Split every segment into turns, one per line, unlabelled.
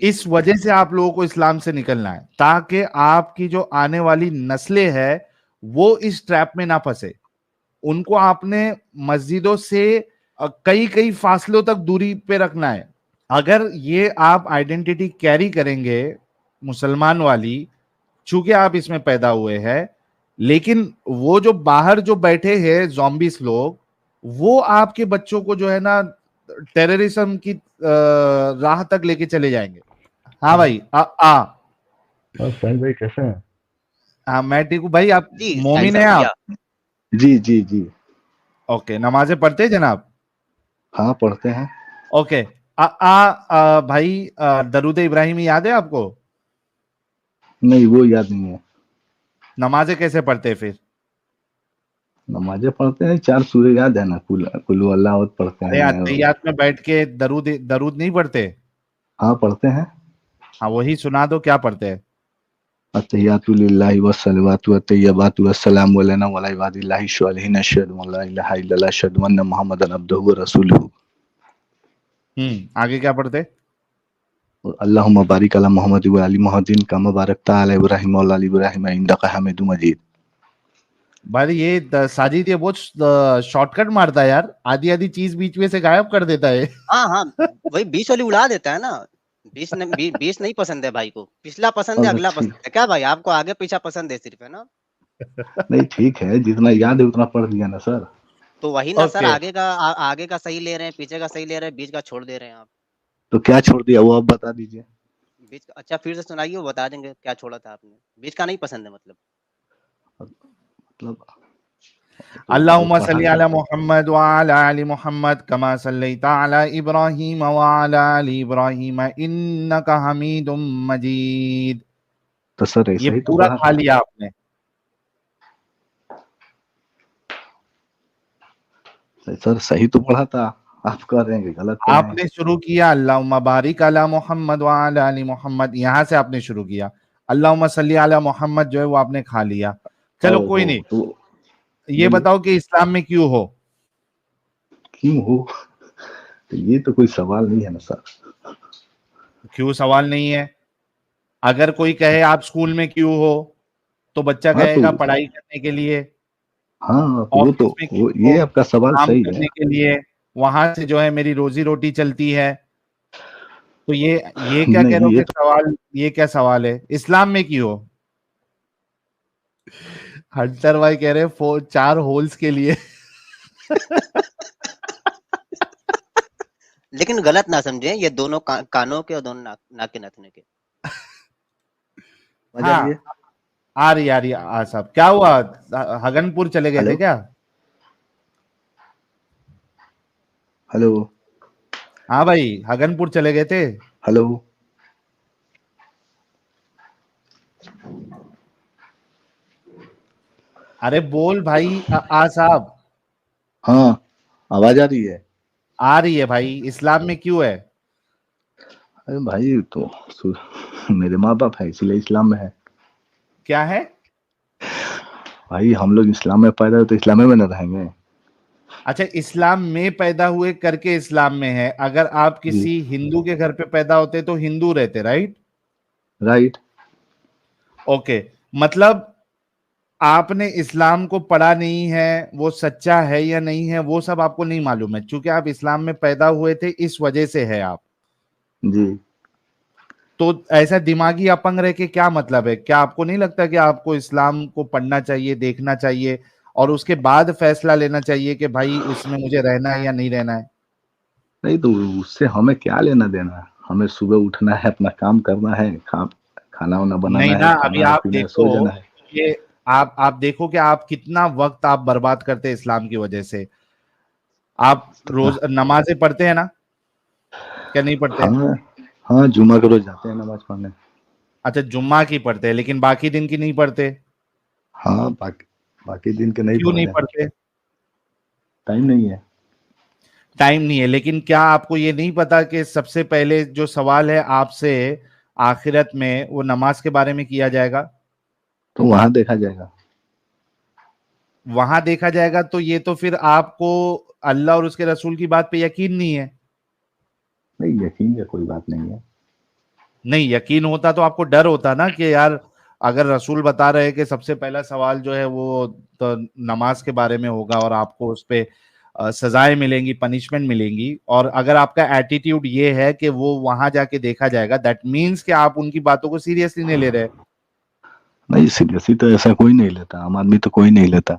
اس وجہ سے آپ لوگوں کو اسلام سے نکلنا ہے تاکہ آپ کی جو آنے والی نسلیں ہے وہ اس ٹریپ میں نہ پھنسے. ان کو آپ نے مسجدوں سے کئی کئی فاصلوں تک دوری پہ رکھنا ہے. اگر یہ آپ آئیڈینٹی کیری کریں گے مسلمان والی, چونکہ آپ اس میں پیدا ہوئے ہیں, لیکن وہ جو باہر جو بیٹھے ہیں زومبیس لوگ, وہ آپ کے بچوں کو جو ہے نا ٹیررزم کی راہ تک لے کے چلے جائیں گے. ہاں بھائی
سہیل بھائی کیسے ہیں؟
ہاں میں ٹھیک ہوں بھائی. آپ
جی
مومن ہیں آپ؟
جی جی جی.
اوکے, نمازیں پڑھتے ہیں جناب؟
ہاں پڑھتے ہیں.
اوکے بھائی, درود ابراہیمی یاد ہے آپ کو؟
نہیں وہ یاد نہیں ہے.
نمازیں کیسے پڑھتے پھر؟
نمازیں پڑھتے ہیں, 4 سورے یاد ہے نا, کلو اللہ پڑھتے
ارے
ہیں.
اتحیات میں بیٹھ کے درود نہیں پڑھتے؟
ہاں پڑھتے ہیں.
ہاں وہی سنا دو, کیا پڑھتے ہیں؟
التحیات للہ والصلوات والطیبات والسلام علینا وعلی عباد اللہ الصالحین اشہد ان لا الہ الا اللہ اشہد ان محمدا عبدہ ورسولہ.
آگے کیا پڑھتے؟
اللہم بارک علی محمد وعلی محمد کما بارکت علی ابراہیم وعلی آل ابراہیم انک حمید مجید.
بھائی یہ ساجد یہ بہت شارٹ کٹ مارتا ہے یار, آدھی آدھی چیز بیچ میں سے غائب کر دیتا ہے.
ہاں وہی 20 والی اڑا دیتا ہے نا. 20 نہیں پسند ہے بھائی کو, پچھلا پسند ہے, اگلا پسند ہے. کیا بھائی آپ کو آگے پیچھا پسند ہے صرف, ہے نا؟
نہیں ٹھیک ہے, جتنا یاد ہے اتنا پڑھ دیا نا سر.
تو وہی نا سر, آگے کا صحیح لے رہے ہیں, پیچھے کا صحیح لے رہے ہیں, بیچ کا چھوڑ دے رہے ہیں آپ.
تو کیا چھوڑ دیا وہ آپ بتا دیجئے.
بیچ کا اچھا پھر سے سنائیے, وہ بتا دیں گے کیا چھوڑا تھا آپ نے. بیچ کا نہیں پسند ہے مطلب
اللہم صلی علی محمد وعلی آل محمد کما صلیت علی ابراہیم وعلی آل ابراہیم انک حمید مجید.
تو سر
یہ
ایسا ہی تو
پورا
پڑھا
کھا
تھا.
لیا آپ نے.
سر صحیح تو پڑھا تھا, آپ کہہ رہے ہیں کہ غلط پڑھے
آپ
ہیں.
نے شروع کیا اللہم بارک علی محمد وعلی آل محمد, یہاں سے آپ نے شروع کیا. اللہم صلی علی محمد جو ہے وہ آپ نے کھا لیا. چلو کوئی نہیں,
تو
یہ
بولیے
بتاؤ کہ اسلام میں کیوں ہو؟
کیوں ہو, تو یہ تو کوئی سوال نہیں ہے نا سر.
کیوں سوال نہیں ہے؟ اگر کوئی کہے آپ اسکول میں کیوں ہو, تو بچہ
ہاں
کہے
تو
گا پڑھائی کرنے کے لیے.
ہاں وہ تو
آفس میں کیوں ہو؟
یہ آپ کا سوال
کام
صحیح ہے.
کرنے کے لیے, وہاں سے جو ہے میری روزی روٹی چلتی ہے. تو یہ کیا کہہ رہے
نہیں
ہو
یہ
کہ سوال, یہ کیا سوال ہے؟ اسلام میں کیوں ہو؟ ہنٹر بھائی کہہ رہے 4 ہولز کے لیے.
لیکن غلط نہ سمجھیں, یہ دونوں کانوں کے اور دونوں ناک کے نتنے کے.
ہاں آ رہی صاحب, کیا ہوا, ہگن پور چلے گئے
ہلو
تھے کیا؟
ہلو
ہاں بھائی, ہگن پور چلے گئے تھے.
ہلو
ارے بول بھائی صاحب.
ہاں آواز آ رہی ہے.
آ رہی ہے بھائی. اسلام میں کیوں ہے؟
ارے بھائی تو میرے ماں باپ ہے اسی لیے اسلام میں ہے.
کیا ہے
بھائی ہم لوگ اسلام میں پیدا ہوئے تو اسلام میں نہ رہیں گے.
اچھا, اسلام میں پیدا ہوئے کر کے اسلام میں ہے. اگر آپ
جی
کسی ہندو کے گھر پہ پیدا ہوتے تو ہندو رہتے, رائٹ؟
رائٹ.
اوکے, مطلب آپ نے اسلام کو پڑھا نہیں ہے, وہ سچا ہے یا نہیں ہے وہ سب آپ کو نہیں معلوم ہے. چونکہ آپ اسلام میں پیدا ہوئے تھے اس وجہ سے ہے آپ.
جی
تو ایسا دماغی اپنگ رہ کے کیا مطلب ہے؟ کیا آپ کو نہیں لگتا کہ آپ کو اسلام کو پڑھنا چاہیے, دیکھنا چاہیے, اور اس کے بعد فیصلہ لینا چاہیے کہ بھائی اس میں مجھے رہنا ہے یا نہیں رہنا ہے؟ نہیں
تو اس سے ہمیں کیا لینا دینا. ہمیں صبح اٹھنا ہے, اپنا کام کرنا ہے, کھانا وانا بنانا ہے,
نا, ابھی
کھانا ہے
آپ
پینا ہے,
دیکھو
سو جانا ہے.
کہ آپ دیکھو کہ آپ کتنا وقت آپ برباد کرتے اسلام کی وجہ سے. آپ روز نمازیں پڑھتے ہیں نا, کیا نہیں پڑھتے؟
ہاں جمعہ کے روز جاتے ہیں نماز پڑھنے.
اچھا جمعہ کی پڑھتے ہیں, لیکن باقی دن کی نہیں پڑھتے؟
ہاں باقی دن کے نہیں
کیوں
پڑھتے.
پڑھتے؟
ٹائم نہیں ہے.
ٹائم نہیں ہے. لیکن کیا آپ کو یہ نہیں پتا کہ سب سے پہلے جو سوال ہے آپ سے آخرت میں, وہ نماز کے بارے میں کیا جائے گا؟
تو وہاں دیکھا جائے گا.
وہاں دیکھا جائے گا. تو یہ تو پھر آپ کو اللہ اور اس کے رسول کی بات پہ یقین نہیں ہے.
نہیں یقین یا کوئی بات نہیں ہے.
نہیں یقین ہوتا تو آپ کو ڈر ہوتا نا کہ یار اگر رسول بتا رہے کہ سب سے پہلا سوال جو ہے وہ تو نماز کے بارے میں ہوگا اور آپ کو اس پہ سزائیں ملیں گی, پنشمنٹ ملیں گی, اور اگر آپ کا ایٹیٹیوڈ یہ ہے کہ وہ وہاں جا کے دیکھا جائے گا, دیٹ مینس کہ آپ ان کی باتوں کو سیریسلی نہیں لے رہے.
نہیں سیریسلی تو ایسا کوئی نہیں لیتا, عام آدمی تو کوئی نہیں لیتا.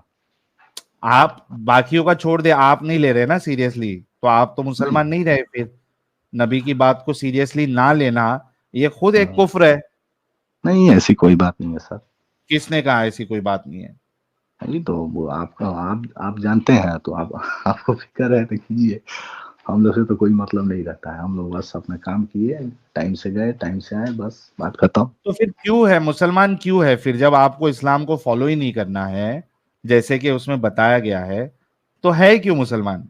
آپ باقیوں کا چھوڑ دے, آپ نہیں لے رہے نا سیریسلی, تو آپ تو مسلمان نہیں رہے. پھر نبی کی بات کو سیریسلی نہ لینا یہ خود ایک کفر ہے.
نہیں ایسی کوئی بات نہیں ہے سر.
کس نے کہا ایسی کوئی بات نہیں ہے؟
نہیں تو وہ آپ جانتے ہیں تو آپ کو فکر ہے تو کیجیے. ہم لوگ سے تو کوئی مطلب نہیں رہتا ہے, ہم لوگ بس اپنا کام کیے, ٹائم سے گئے ٹائم سے آئے, بس بات ختم.
تو پھر کیوں ہے مسلمان کیوں ہے پھر, جب آپ کو اسلام کو فالو ہی نہیں کرنا ہے جیسے کہ اس میں بتایا گیا ہے, تو ہے کیوں مسلمان؟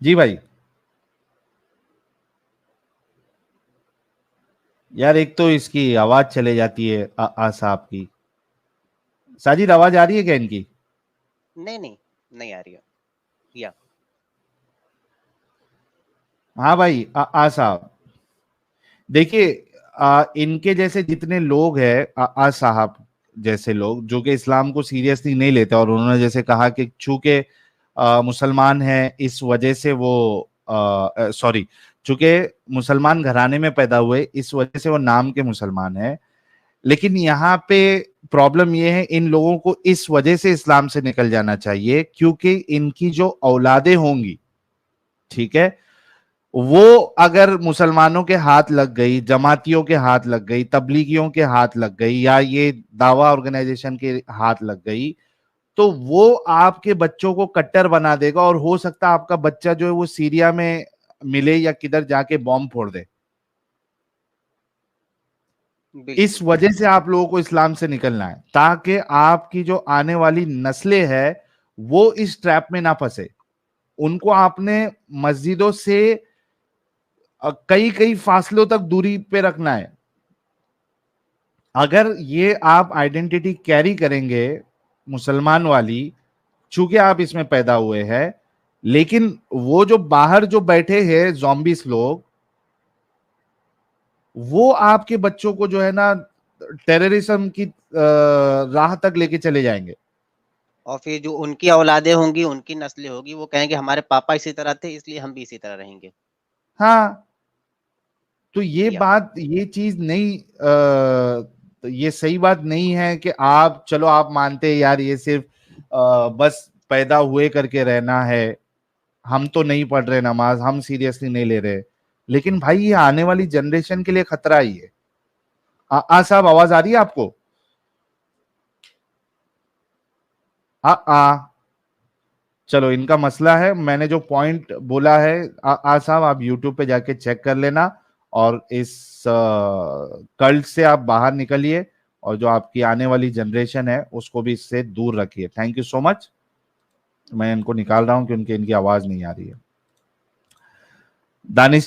جی بھائی یار ایک تو اس کی آواز چلے جاتی ہے صاحب کی. ساجد آواز آ رہی ہے کیا ان کی؟
نہیں آ رہی ہے. یا
ہاں بھائی صاحب دیکھیے ان کے جیسے جتنے لوگ ہیں صاحب جیسے لوگ جو کہ اسلام کو سیریسلی نہیں لیتے, اور انہوں نے جیسے کہا کہ چونکہ مسلمان ہیں اس وجہ سے وہ چونکہ مسلمان گھرانے میں پیدا ہوئے اس وجہ سے وہ نام کے مسلمان ہیں. لیکن یہاں پہ پرابلم یہ ہے ان لوگوں کو اس وجہ سے اسلام سے نکل جانا چاہیے کیونکہ ان کی جو اولادیں ہوں گی, ٹھیک ہے, وہ اگر مسلمانوں کے ہاتھ لگ گئی, جماعتیوں کے ہاتھ لگ گئی, تبلیغیوں کے ہاتھ لگ گئی, یا یہ دعویٰ آرگنائزیشن کے ہاتھ لگ گئی, تو وہ آپ کے بچوں کو کٹر بنا دے گا, اور ہو سکتا ہے آپ کا بچہ جو ہے وہ سیریا میں ملے یا کدھر جا کے بومب پھوڑ دے. اس وجہ سے آپ لوگوں کو اسلام سے نکلنا ہے تاکہ آپ کی جو آنے والی نسلیں ہے وہ اس ٹریپ میں نہ پھنسے. ان کو آپ نے مسجدوں سے کئی فاصلوں تک دوری پہ رکھنا ہے. اگر یہ آپ آئیڈینٹی کیری کریں گے مسلمان والی, چونکہ آپ اس میں پیدا ہوئے ہیں, لیکن وہ جو باہر جو بیٹھے ہیں زومبیس لوگ, وہ آپ کے بچوں کو جو ہے نا ٹیررزم کی راہ تک لے کے چلے جائیں گے.
اور پھر جو ان کی اولادیں ہوں گی, ان کی نسلیں ہوگی, وہ کہیں گے ہمارے پاپا اسی طرح تھے اس لیے ہم بھی اسی طرح رہیں گے.
ہاں تو یہ بات, یہ چیز نہیں, یہ صحیح بات نہیں ہے کہ آپ چلو آپ مانتے یار یہ صرف بس پیدا ہوئے کر کے رہنا ہے, ہم تو نہیں پڑھ رہے نماز, ہم سیریسلی نہیں لے رہے, لیکن بھائی یہ آنے والی جنریشن کے لیے خطرہ ہی ہے. صاحب آواز آ رہی ہے آپ کو؟ چلو ان کا مسئلہ ہے, میں نے جو پوائنٹ بولا ہے صاحب آپ یوٹیوب پہ جا کے چیک کر لینا, اور اس کلٹ سے آپ باہر نکلیے, اور جو آپ کی آنے والی جنریشن ہے اس کو بھی اس سے دور رکھیے. تھینک یو سو مچ. میں ان کو نکال رہا ہوں کیونکہ ان کی آواز نہیں آ رہی ہے. دانش